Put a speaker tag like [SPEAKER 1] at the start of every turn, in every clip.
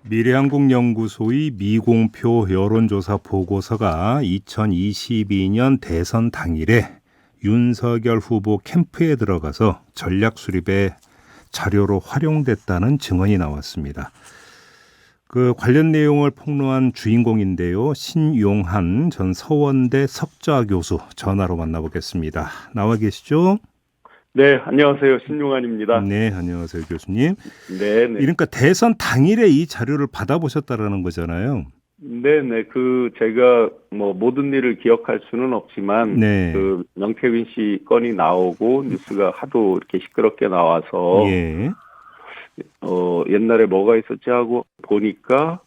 [SPEAKER 1] 미래한국연구소의 미공표 여론조사 보고서가 2022년 대선 당일에 윤석열 후보 캠프에 들어가서 전략 수립의 자료로 활용됐다는 증언이 나왔습니다. 그 관련 내용을 폭로한 주인공인데요. 신용한 전 서원대 석좌 교수 전화로 만나보겠습니다. 나와 계시죠?
[SPEAKER 2] 네, 안녕하세요. 신용환입니다.
[SPEAKER 1] 네, 안녕하세요, 교수님.
[SPEAKER 2] 네네.
[SPEAKER 1] 그러니까 대선 당일에 이 자료를 받아보셨다라는 거잖아요.
[SPEAKER 2] 네네. 제가 모든 일을 기억할 수는 없지만,
[SPEAKER 1] 네.
[SPEAKER 2] 명태균 씨 건이 나오고, 뉴스가 하도 이렇게 시끄럽게 나와서,
[SPEAKER 1] 예.
[SPEAKER 2] 옛날에 뭐가 있었지 하고 보니까,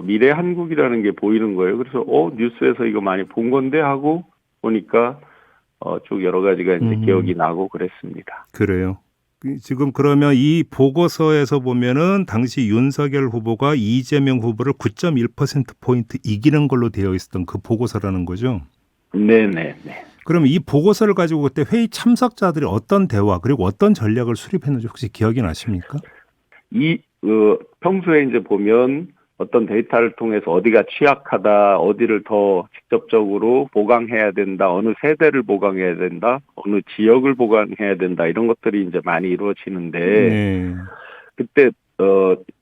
[SPEAKER 2] 미래 한국이라는 게 보이는 거예요. 그래서, 뉴스에서 이거 많이 본 건데 하고 보니까, 쭉 여러 가지가 이제 기억이 나고 그랬습니다.
[SPEAKER 1] 그래요. 지금 그러면 이 보고서에서 보면은 당시 윤석열 후보가 이재명 후보를 9.1%포인트 이기는 걸로 되어 있었던 그 보고서라는 거죠?
[SPEAKER 2] 네네네.
[SPEAKER 1] 그럼 이 보고서를 가지고 그때 회의 참석자들이 어떤 대화 그리고 어떤 전략을 수립했는지 혹시 기억이 나십니까?
[SPEAKER 2] 평소에 이제 보면 어떤 데이터를 통해서 어디가 취약하다, 어디를 더 직접적으로 보강해야 된다, 어느 세대를 보강해야 된다, 어느 지역을 보강해야 된다, 이런 것들이 이제 많이 이루어지는데,
[SPEAKER 1] 네.
[SPEAKER 2] 그때,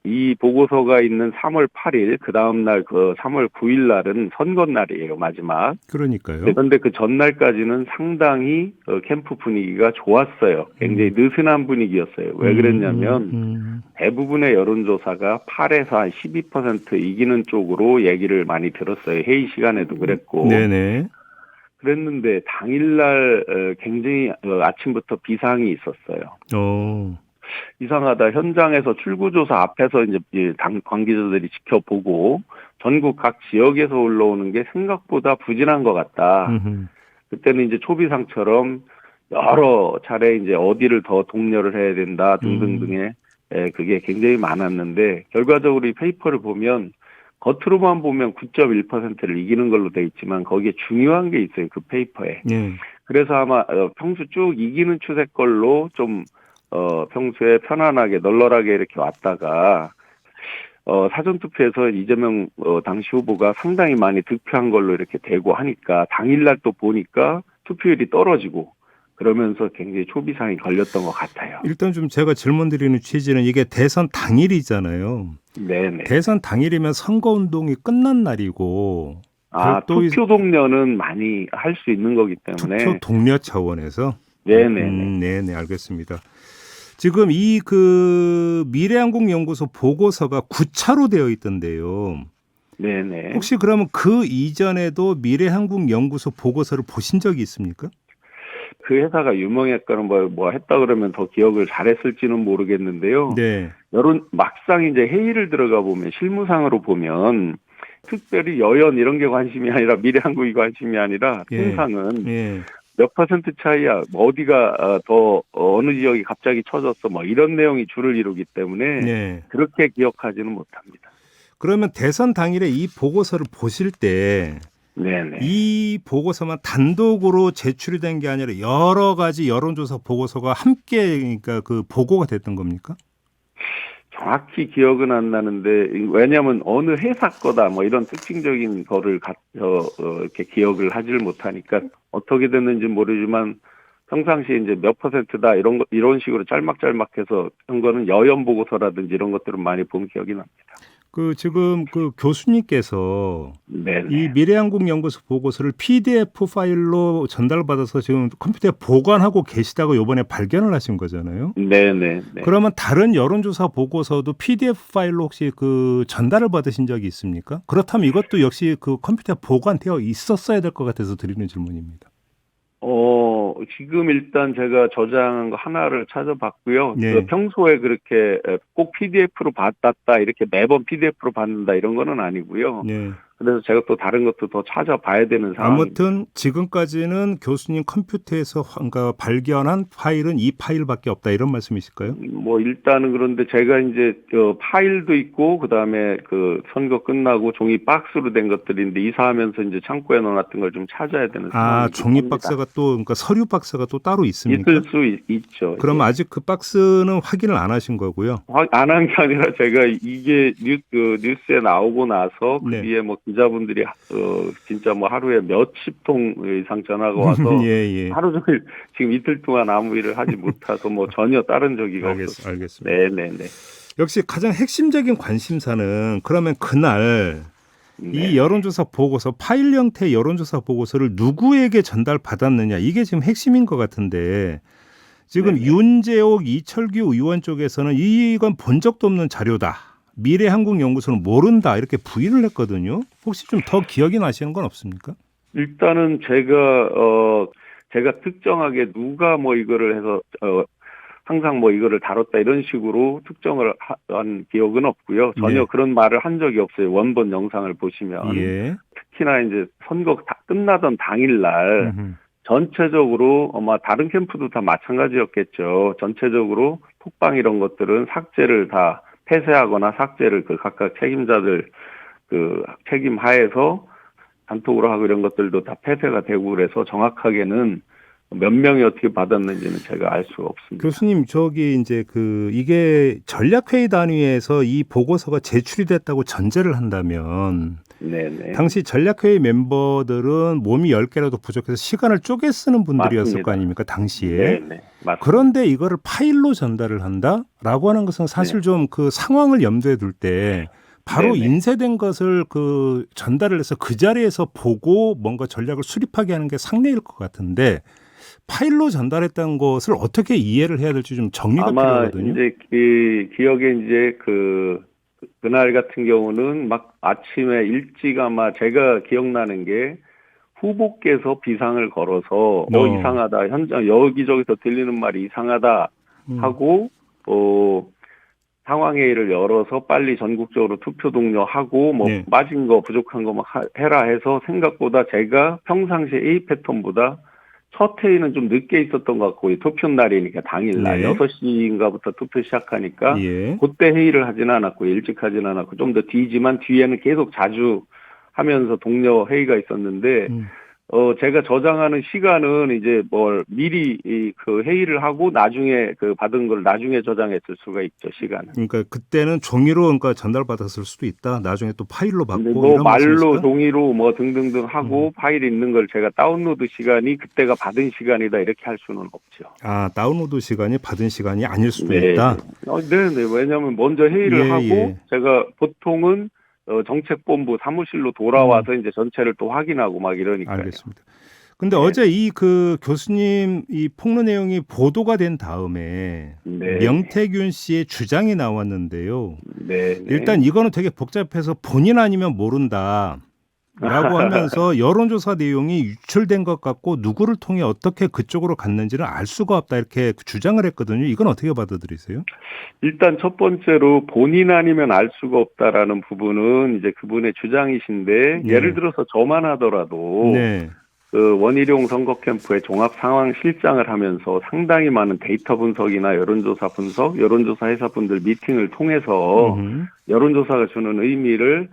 [SPEAKER 2] 이 보고서가 있는 3월 8일, 그 다음날 3월 9일 날은 선거날이에요, 마지막.
[SPEAKER 1] 그러니까요.
[SPEAKER 2] 그런데 그 전날까지는 상당히 캠프 분위기가 좋았어요. 굉장히 느슨한 분위기였어요. 왜 그랬냐면 대부분의 여론조사가 8에서 한 12% 이기는 쪽으로 얘기를 많이 들었어요. 회의 시간에도 그랬고.
[SPEAKER 1] 네네.
[SPEAKER 2] 그랬는데 당일날 굉장히 아침부터 비상이 있었어요. 이상하다. 현장에서 출구조사 앞에서 이제 당 관계자들이 지켜보고 전국 각 지역에서 올라오는 게 생각보다 부진한 것 같다. 그때는 이제 초비상처럼 여러 차례 이제 어디를 더 독려를 해야 된다 등등등의 그게 굉장히 많았는데 결과적으로 이 페이퍼를 보면 겉으로만 보면 9.1%를 이기는 걸로 돼 있지만 거기에 중요한 게 있어요. 그 페이퍼에.
[SPEAKER 1] 네.
[SPEAKER 2] 그래서 아마 평소 쭉 이기는 추세걸로 좀 평소에 편안하게 널널하게 이렇게 왔다가 사전투표에서 이재명 당시 후보가 상당히 많이 득표한 걸로 이렇게 되고 하니까 당일날 또 보니까 투표율이 떨어지고 그러면서 굉장히 초비상이 걸렸던 것 같아요.
[SPEAKER 1] 일단 좀 제가 질문 드리는 취지는 이게 대선 당일이잖아요.
[SPEAKER 2] 네네.
[SPEAKER 1] 대선 당일이면 선거운동이 끝난 날이고 별도의
[SPEAKER 2] 투표 동료는 많이 할 수 있는 거기 때문에.
[SPEAKER 1] 투표 동료 차원에서?
[SPEAKER 2] 네네네.
[SPEAKER 1] 네네, 알겠습니다. 지금 이 미래한국연구소 보고서가 9차로 되어 있던데요.
[SPEAKER 2] 네네.
[SPEAKER 1] 혹시 그러면 그 이전에도 미래한국연구소 보고서를 보신 적이 있습니까?
[SPEAKER 2] 그 회사가 유명했거나 뭐 했다 그러면 더 기억을 잘했을지는 모르겠는데요.
[SPEAKER 1] 네.
[SPEAKER 2] 막상 이제 회의를 들어가 보면 실무상으로 보면 특별히 여연 이런 게 관심이 아니라 미래한국이 관심이 아니라 통상은 몇 퍼센트 차이야, 어디가 더 어느 지역이 갑자기 쳐졌어, 뭐 이런 내용이 주를 이루기 때문에 그렇게 기억하지는 못합니다.
[SPEAKER 1] 그러면 대선 당일에 이 보고서를 보실 때
[SPEAKER 2] 네네.
[SPEAKER 1] 이 보고서만 단독으로 제출이 된 게 아니라 여러 가지 여론조사 보고서가 함께 그러니까 그 보고가 됐던 겁니까?
[SPEAKER 2] 정확히 기억은 안 나는데 왜냐하면 어느 회사 거다 뭐 이런 특징적인 거를 이렇게 기억을 하지를 못하니까 어떻게 됐는지 모르지만 평상시에 이제 몇 퍼센트다 이런 식으로 짤막짤막해서 한 거는 여연 보고서라든지 이런 것들은 많이 본 기억이 납니다.
[SPEAKER 1] 지금 교수님께서
[SPEAKER 2] 네네.
[SPEAKER 1] 이 미래한국연구소 보고서를 PDF 파일로 전달받아서 지금 컴퓨터에 보관하고 계시다고 이번에 발견을 하신 거잖아요.
[SPEAKER 2] 네네.
[SPEAKER 1] 그러면 다른 여론조사 보고서도 PDF 파일로 혹시 전달을 받으신 적이 있습니까? 그렇다면 이것도 역시 컴퓨터에 보관되어 있었어야 될 것 같아서 드리는 질문입니다.
[SPEAKER 2] 지금 일단 제가 저장한 거 하나를 찾아봤고요.
[SPEAKER 1] 네.
[SPEAKER 2] 평소에 그렇게 꼭 PDF로 받았다, 이렇게 매번 PDF로 받는다 이런 거는 아니고요.
[SPEAKER 1] 네.
[SPEAKER 2] 그래서 제가 또 다른 것도 더 찾아봐야 되는 상황입니다.
[SPEAKER 1] 아무튼 지금까지는 교수님 컴퓨터에서 그러니까 발견한 파일은 이 파일밖에 없다 이런 말씀이실까요?
[SPEAKER 2] 뭐 일단은 그런데 제가 이제 파일도 있고 그다음에 그 선거 끝나고 종이 박스로 된 것들인데 이사하면서 이제 창고에 넣어놨던 걸 좀 찾아야 되는 상황입니다.
[SPEAKER 1] 종이 박스가 또 그러니까 서류 박스가 또 따로 있습니까?
[SPEAKER 2] 있을 수 있죠.
[SPEAKER 1] 그럼 아직 그 박스는 확인을 안 하신 거고요?
[SPEAKER 2] 안 한 게 아니라 제가 이게 뉴스에 나오고 나서 그
[SPEAKER 1] 네.
[SPEAKER 2] 뒤에 뭐 기자분들이 진짜 뭐 하루에 몇십 통 이상 전화가 와서
[SPEAKER 1] 예.
[SPEAKER 2] 하루 종일 지금 이틀 동안 아무 일을 하지 못해서 뭐 전혀 다른 적이가 없었어요.
[SPEAKER 1] 알겠습니다.
[SPEAKER 2] 네네네.
[SPEAKER 1] 역시 가장 핵심적인 관심사는 그러면 그날 이 여론조사 보고서 파일 형태의 여론조사 보고서를 누구에게 전달받았느냐 이게 지금 핵심인 것 같은데 지금 윤재옥 이철규 의원 쪽에서는 이건 본 적도 없는 자료다. 미래한국연구소는 모른다 이렇게 부인을 했거든요. 혹시 좀 더 기억이 나시는 건 없습니까?
[SPEAKER 2] 일단은 제가 특정하게 누가 뭐 이거를 해서 항상 뭐 이거를 다뤘다 이런 식으로 특정을 한 기억은 없고요. 전혀 그런 말을 한 적이 없어요. 원본 영상을 보시면. 특히나 이제 선거 다 끝나던 당일날 전체적으로 아마 다른 캠프도 다 마찬가지였겠죠. 전체적으로 톡방 이런 것들은 삭제를 다 폐쇄하거나 삭제를 그 각각 책임자들 그 책임 하에서 단톡으로 하고 이런 것들도 다 폐쇄가 되고 그래서 정확하게는 몇 명이 어떻게 받았는지는 제가 알 수가 없습니다.
[SPEAKER 1] 교수님, 이제 이게 전략회의 단위에서 이 보고서가 제출이 됐다고 전제를 한다면
[SPEAKER 2] 네네.
[SPEAKER 1] 당시 전략회의 멤버들은 몸이 10개라도 부족해서 시간을 쪼개 쓰는 분들이었을
[SPEAKER 2] 맞습니다.
[SPEAKER 1] 거 아닙니까, 당시에.
[SPEAKER 2] 네네. 맞습니다.
[SPEAKER 1] 그런데 이거를 파일로 전달을 한다라고 하는 것은 사실 좀 그 상황을 염두에 둘 때 바로
[SPEAKER 2] 네네.
[SPEAKER 1] 인쇄된 것을 전달을 해서 그 자리에서 보고 뭔가 전략을 수립하게 하는 게 상례일 것 같은데 파일로 전달했다는 것을 어떻게 이해를 해야 될지 좀 정리가 필요하거든요.
[SPEAKER 2] 이제 기억에 이제 그날 같은 경우는 막 아침에 일찍 아마 제가 기억나는 게 후보께서 비상을 걸어서 이상하다 현장 여기저기서 들리는 말이 이상하다 하고 상황회의를 열어서 빨리 전국적으로 투표 동료하고 빠진 거 부족한 거 막 해라 해서 생각보다 제가 평상시에 A 패턴보다 첫 회의는 좀 늦게 있었던 것 같고 투표 날이니까 당일날 6시인가부터 투표 시작하니까 그때 회의를 하진 않았고 일찍 하진 않았고 좀 더 뒤지만 뒤에는 계속 자주 하면서 동료 회의가 있었는데 제가 저장하는 시간은 이제 미리 그 회의를 하고 나중에 받은 걸 나중에 저장했을 수가 있죠, 시간은.
[SPEAKER 1] 그러니까 그때는 종이로 전달받았을 수도 있다. 나중에 또 파일로 받고
[SPEAKER 2] 이런 말로 종이로 등등등 하고 파일 있는 걸 제가 다운로드 시간이 그때가 받은 시간이다 이렇게 할 수는 없죠.
[SPEAKER 1] 다운로드 시간이 받은 시간이 아닐 수도 있다.
[SPEAKER 2] 네. 왜냐하면 먼저 회의를 하고 제가 보통은 정책본부 사무실로 돌아와서 이제 전체를 또 확인하고 막 이러니까요.
[SPEAKER 1] 알겠습니다. 근데 어제 교수님 폭로 내용이 보도가 된 다음에 명태균 씨의 주장이 나왔는데요. 일단 이거는 되게 복잡해서 본인 아니면 모른다. 라고 하면서 여론조사 내용이 유출된 것 같고 누구를 통해 어떻게 그쪽으로 갔는지는 알 수가 없다 이렇게 주장을 했거든요. 이건 어떻게 받아들이세요? 일단
[SPEAKER 2] 첫 번째로 본인 아니면 알 수가 없다라는 부분은 이제 그분의 주장이신데 예를 들어서 저만 하더라도 원희룡 선거 캠프의 종합 상황 실장을 하면서 상당히 많은 데이터 분석이나 여론조사 분석, 여론조사 회사분들 미팅을 통해서 여론조사가 주는 의미를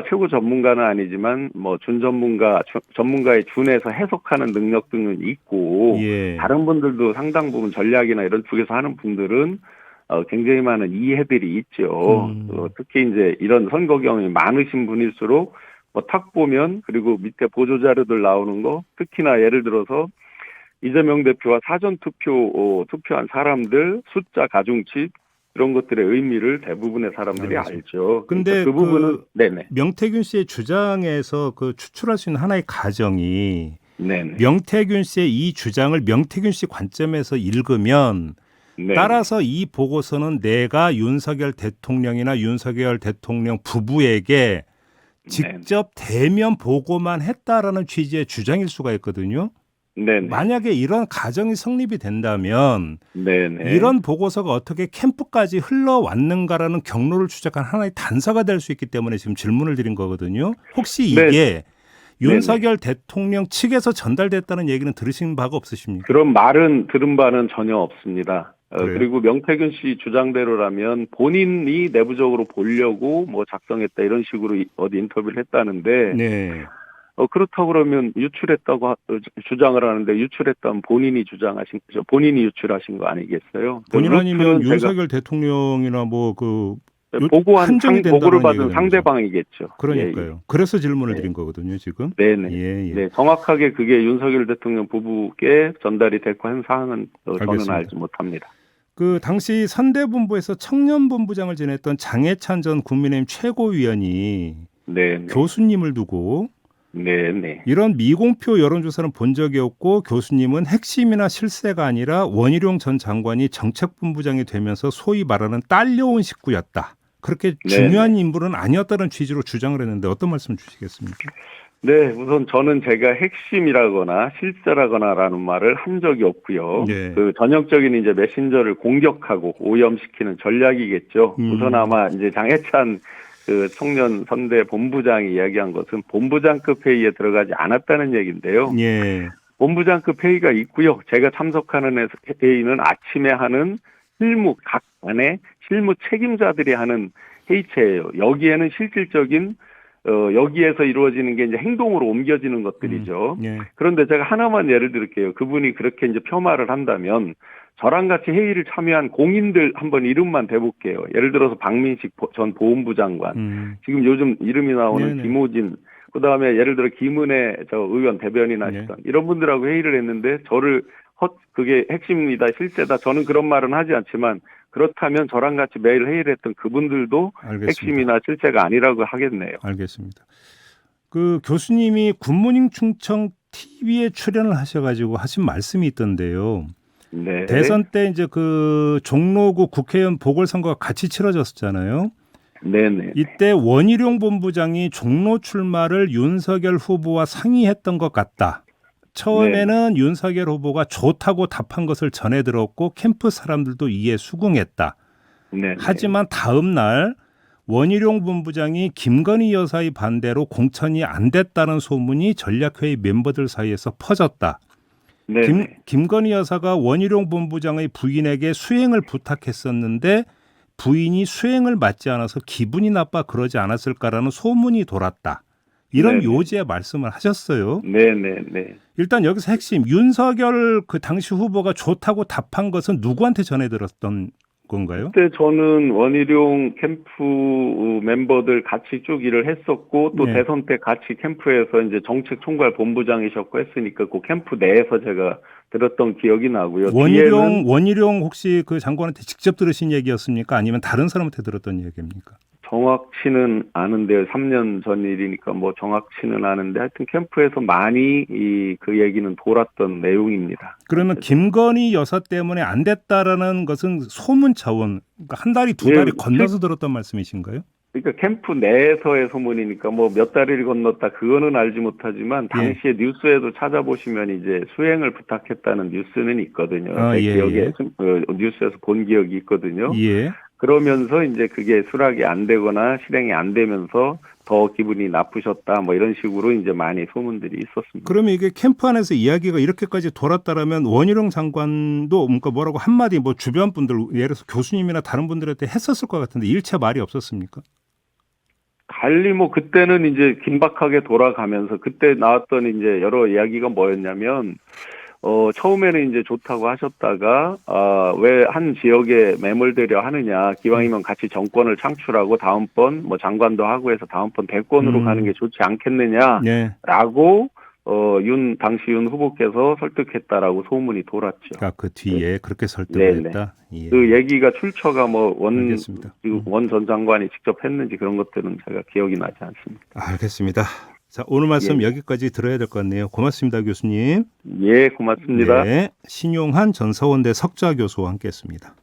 [SPEAKER 2] 최고 전문가는 아니지만 전문가에 준해서 해석하는 능력 등은 있고 다른 분들도 상당 부분 전략이나 이런 쪽에서 하는 분들은 굉장히 많은 이해들이 있죠. 특히 이제 이런 선거 경험이 많으신 분일수록 탁 보면 그리고 밑에 보조 자료들 나오는 거 특히나 예를 들어서 이재명 대표와 사전 투표한 사람들 숫자 가중치 이런 것들의 의미를 대부분의 사람들이 알죠.
[SPEAKER 1] 근데
[SPEAKER 2] 그 부분은
[SPEAKER 1] 명태균 씨의 주장에서 추출할 수 있는 하나의 가정이 명태균 씨의 이 주장을 명태균 씨 관점에서 읽으면 따라서 이 보고서는 내가 윤석열 대통령이나 윤석열 대통령 부부에게 직접 대면 보고만 했다라는 취지의 주장일 수가 있거든요.
[SPEAKER 2] 네네.
[SPEAKER 1] 만약에 이런 가정이 성립이 된다면
[SPEAKER 2] 네네.
[SPEAKER 1] 이런 보고서가 어떻게 캠프까지 흘러왔는가라는 경로를 추적한 하나의 단서가 될 수 있기 때문에 지금 질문을 드린 거거든요. 혹시 이게 윤석열 대통령 측에서 전달됐다는 얘기는 들으신 바가 없으십니까?
[SPEAKER 2] 그런 말은 들은 바는 전혀 없습니다.
[SPEAKER 1] 그래요?
[SPEAKER 2] 그리고 명태균 씨 주장대로라면 본인이 내부적으로 보려고 뭐 작성했다 이런 식으로 어디 인터뷰를 했다는데
[SPEAKER 1] 네.
[SPEAKER 2] 그렇다고 그러면 유출했다고 주장을 하는데 유출했다면 본인이 주장하신 거죠. 본인이 유출하신 거 아니겠어요?
[SPEAKER 1] 본인 아니면
[SPEAKER 2] 루트는
[SPEAKER 1] 윤석열 대통령이나 뭐 그
[SPEAKER 2] 보고한
[SPEAKER 1] 한정이
[SPEAKER 2] 보고를
[SPEAKER 1] 된다는
[SPEAKER 2] 받은
[SPEAKER 1] 얘기가 되는 거죠.
[SPEAKER 2] 상대방이겠죠.
[SPEAKER 1] 그러니까요.
[SPEAKER 2] 예, 예.
[SPEAKER 1] 그래서 질문을
[SPEAKER 2] 네.
[SPEAKER 1] 드린 거거든요, 지금.
[SPEAKER 2] 네네.
[SPEAKER 1] 예, 예.
[SPEAKER 2] 네, 정확하게 그게 윤석열 대통령 부부께 전달이 됐고 한 사항은 저는
[SPEAKER 1] 알겠습니다.
[SPEAKER 2] 알지 못합니다.
[SPEAKER 1] 그 당시 선대본부에서 청년본부장을 지냈던 장해찬 전 국민의힘 최고위원이
[SPEAKER 2] 네,
[SPEAKER 1] 교수님을 두고
[SPEAKER 2] 네.
[SPEAKER 1] 이런 미공표 여론조사는 본 적이 없고 교수님은 핵심이나 실세가 아니라 원희룡 전 장관이 정책본부장이 되면서 소위 말하는 딸려온 식구였다. 그렇게 중요한 인물은 아니었다는 취지로 주장을 했는데 어떤 말씀 주시겠습니까?
[SPEAKER 2] 네, 우선 저는 제가 핵심이라거나 실세라거나라는 말을 한 적이 없고요.
[SPEAKER 1] 네.
[SPEAKER 2] 그 전형적인 이제 메신저를 공격하고 오염시키는 전략이겠죠. 우선 아마 이제 장해찬 그 청년 선대 본부장이 이야기한 것은 본부장급 회의에 들어가지 않았다는 얘기인데요.
[SPEAKER 1] 예.
[SPEAKER 2] 본부장급 회의가 있고요. 제가 참석하는 회의는 아침에 하는 각 안에 실무 책임자들이 하는 회의체예요. 여기에는 실질적인 여기에서 이루어지는 게 이제 행동으로 옮겨지는 것들이죠.
[SPEAKER 1] 예.
[SPEAKER 2] 그런데 제가 하나만 예를 들을게요. 그분이 그렇게 이제 폄하를 한다면 저랑 같이 회의를 참여한 공인들 한번 이름만 대볼게요. 예를 들어서 박민식 전 보훈부 장관, 지금 요즘 이름이 나오는
[SPEAKER 1] 네네.
[SPEAKER 2] 김호진, 그다음에 예를 들어 김은혜 저 의원 대변인 하시던 이런 분들하고 회의를 했는데 저를 그게 핵심이다 실세다 저는 그런 말은 하지 않지만 그렇다면 저랑 같이 매일 회의를 했던 그분들도
[SPEAKER 1] 알겠습니다.
[SPEAKER 2] 핵심이나 실세가 아니라고 하겠네요.
[SPEAKER 1] 알겠습니다. 그 교수님이 굿모닝 충청 TV에 출연을 하셔가지고 하신 말씀이 있던데요.
[SPEAKER 2] 네.
[SPEAKER 1] 대선 때 이제 그 종로구 국회의원 보궐선거가 같이 치러졌었잖아요.
[SPEAKER 2] 네네.
[SPEAKER 1] 이때 원희룡 본부장이 종로 출마를 윤석열 후보와 상의했던 것 같다. 처음에는 윤석열 후보가 좋다고 답한 것을 전해 들었고 캠프 사람들도 이에 수긍했다. 하지만 다음 날 원희룡 본부장이 김건희 여사의 반대로 공천이 안 됐다는 소문이 전략회의 멤버들 사이에서 퍼졌다. 김건희 여사가 원희룡 본부장의 부인에게 수행을 부탁했었는데 부인이 수행을 받지 않아서 기분이 나빠 그러지 않았을까라는 소문이 돌았다. 이런 요지의 말씀을 하셨어요.
[SPEAKER 2] 네네네.
[SPEAKER 1] 일단 여기서 핵심 윤석열 그 당시 후보가 좋다고 답한 것은 누구한테 전해 들었던 건가요?
[SPEAKER 2] 그때 저는 원희룡 캠프 멤버들 같이 쭉 일을 했었고 또 대선 때 같이 캠프에서 이제 정책 총괄 본부장이셨고 했으니까 그 캠프 내에서 제가 들었던 기억이 나고요.
[SPEAKER 1] 원희룡 혹시 그 장관한테 직접 들으신 얘기였습니까? 아니면 다른 사람한테 들었던 얘기입니까?
[SPEAKER 2] 정확치는 않은데요. 3년 전 일이니까 뭐 정확치는 않은데 하여튼 캠프에서 많이 그 얘기는 돌았던 내용입니다.
[SPEAKER 1] 그러면 김건희 여사 때문에 안 됐다라는 것은 소문 차원, 그러니까 한 달이 두 달이 건너서 들었던 말씀이신가요?
[SPEAKER 2] 그러니까 캠프 내에서의 소문이니까 뭐 몇 달을 건넜다 그거는 알지 못하지만 당시에 뉴스에도 찾아보시면 이제 수행을 부탁했다는 뉴스는 있거든요. 제 기억에 뉴스에서 본 기억이 있거든요. 그러면서 이제 그게 수락이 안 되거나 실행이 안 되면서 더 기분이 나쁘셨다 뭐 이런 식으로 이제 많이 소문들이 있었습니다.
[SPEAKER 1] 그러면 이게 캠프 안에서 이야기가 이렇게까지 돌았다라면 원희룡 장관도 그러니까 뭐라고 한마디 뭐 주변 분들 예를 들어서 교수님이나 다른 분들한테 했었을 것 같은데 일체 말이 없었습니까?
[SPEAKER 2] 달리 뭐 그때는 이제 긴박하게 돌아가면서 그때 나왔던 이제 여러 이야기가 뭐였냐면 처음에는 이제 좋다고 하셨다가, 왜 한 지역에 매몰되려 하느냐, 기왕이면 같이 정권을 창출하고 다음번 뭐 장관도 하고 해서 다음번 대권으로 가는 게 좋지 않겠느냐라고, 당시 윤 후보께서 설득했다라고 소문이 돌았죠.
[SPEAKER 1] 그러니까 그 뒤에 그렇게 설득을 했다?
[SPEAKER 2] 그 얘기가 출처가 뭐 원 전 장관이 직접 했는지 그런 것들은 제가 기억이 나지 않습니다.
[SPEAKER 1] 알겠습니다. 자, 오늘 말씀 여기까지 들어야 될 것 같네요. 고맙습니다, 교수님.
[SPEAKER 2] 고맙습니다.
[SPEAKER 1] 신용한 전 서원대 석좌 교수와 함께했습니다.